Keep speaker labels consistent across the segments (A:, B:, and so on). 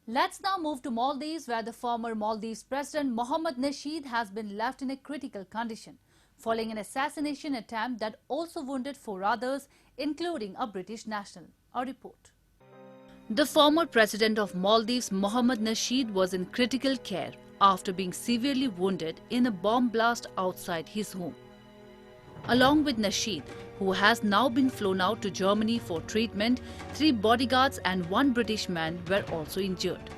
A: Let's now move to Maldives, where the former Maldives President Mohamed Nasheed has been left in a critical condition, following an assassination attempt that also wounded 4 others, including a British national. A report. The former president of Maldives, Mohamed Nasheed, was in critical care after being severely wounded in a bomb blast outside his home. Along with Nasheed, who has now been flown out to Germany for treatment, 3 bodyguards and 1 British man were also injured.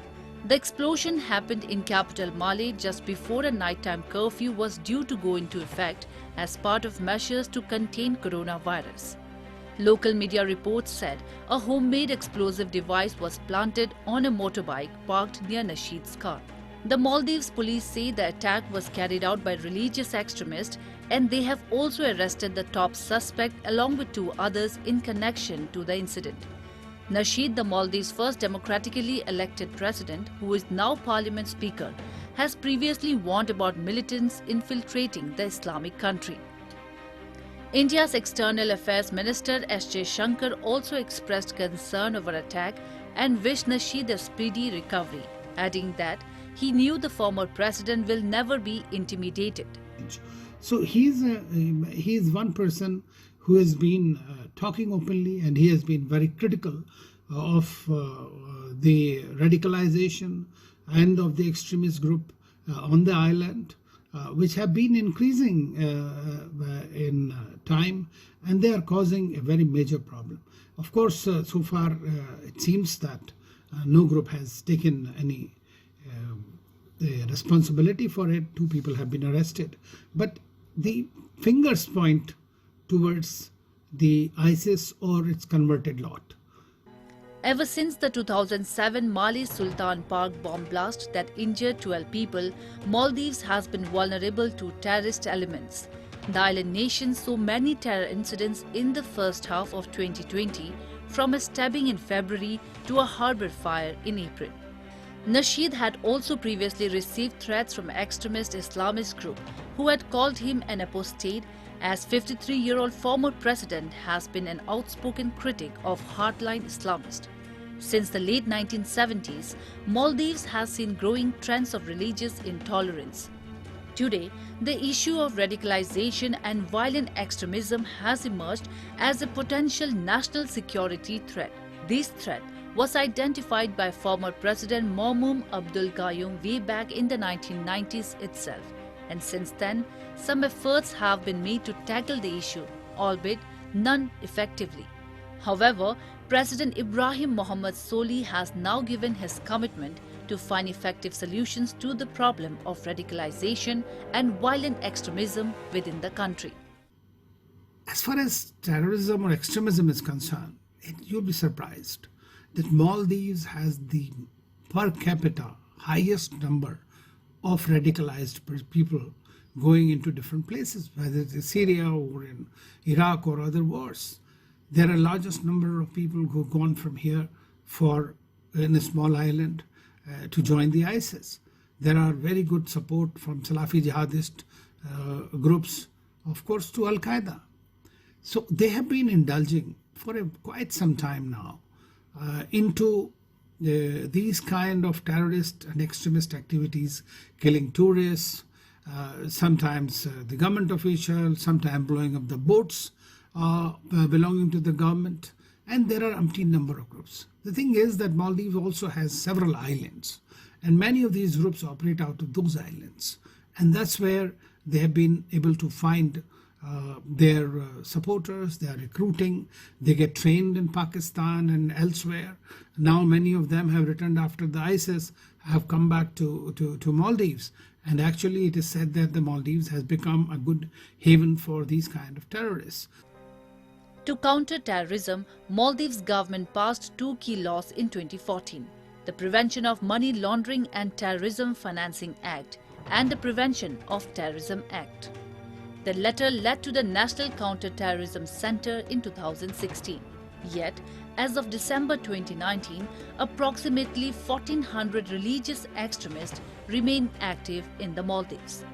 A: The explosion happened in capital Malé just before a nighttime curfew was due to go into effect as part of measures to contain coronavirus. Local media reports said a homemade explosive device was planted on a motorbike parked near Nasheed's car. The Maldives police say the attack was carried out by religious extremists, and they have also arrested the top suspect along with 2 others in connection to the incident. Nasheed, the Maldives' first democratically elected president, who is now parliament speaker, has previously warned about militants infiltrating the Islamic country. India's External Affairs Minister S.J. Shankar also expressed concern over attack and wished Nasheed a speedy recovery, adding that he knew the former president will never be intimidated.
B: So he is one person who has been talking openly, and he has been very critical of the radicalization and of the extremist group on the island, which have been increasing in time, and they are causing a very major problem. Of course, so far it seems that no group has taken any the responsibility for it. 2 people have been arrested, but the fingers point towards the ISIS or its converted lot.
A: Ever since the 2007 Mali Sultan Park bomb blast that injured 12 people, Maldives has been vulnerable to terrorist elements. The island nation saw many terror incidents in the first half of 2020, from a stabbing in February to a harbour fire in April. Nasheed had also previously received threats from extremist Islamist group who had called him an apostate, as 53-year-old former president has been an outspoken critic of hardline Islamists. Since the late 1970s, Maldives has seen growing trends of religious intolerance. Today, the issue of radicalization and violent extremism has emerged as a potential national security threat. This threat was identified by former President Maumoon Abdul Gayoom way back in the 1990s itself, and since then, some efforts have been made to tackle the issue, albeit none effectively. However, President Ibrahim Mohamed Solih has now given his commitment to find effective solutions to the problem of radicalization and violent extremism within the country.
B: As far as terrorism or extremism is concerned, you'll be surprised that Maldives has the per capita highest number of radicalized people going into different places, whether it's in Syria or in Iraq or other wars. There are largest number of people who have gone from here in a small island to join the ISIS. There are very good support from Salafi jihadist groups, of course, to Al-Qaeda. So they have been indulging for quite some time now into these kind of terrorist and extremist activities, killing tourists, sometimes the government officials, sometimes blowing up the boats belonging to the government, and there are umpteen number of groups. The thing is that Maldives also has several islands, and many of these groups operate out of those islands, and that's where they have been able to find their supporters. They are recruiting, they get trained in Pakistan and elsewhere. Now many of them have returned after the ISIS, have come back to Maldives, and actually it is said that the Maldives has become a good haven for these kind of terrorists.
A: To counter terrorism, Maldives government passed 2 key laws in 2014: the Prevention of Money Laundering and Terrorism Financing Act and the Prevention of Terrorism Act. The latter led to the National Counter-Terrorism Center in 2016. Yet, as of December 2019, approximately 1,400 religious extremists remain active in the Maldives.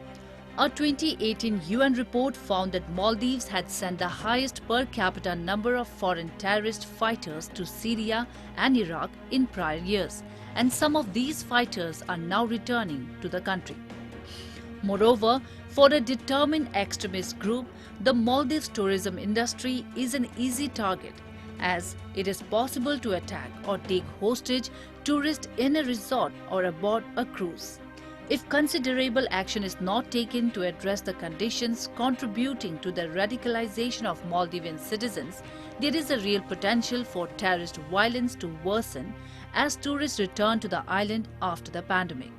A: A 2018 UN report found that Maldives had sent the highest per capita number of foreign terrorist fighters to Syria and Iraq in prior years, and some of these fighters are now returning to the country. Moreover, for a determined extremist group, the Maldives tourism industry is an easy target, as it is possible to attack or take hostage tourists in a resort or aboard a cruise. If considerable action is not taken to address the conditions contributing to the radicalization of Maldivian citizens, there is a real potential for terrorist violence to worsen as tourists return to the island after the pandemic.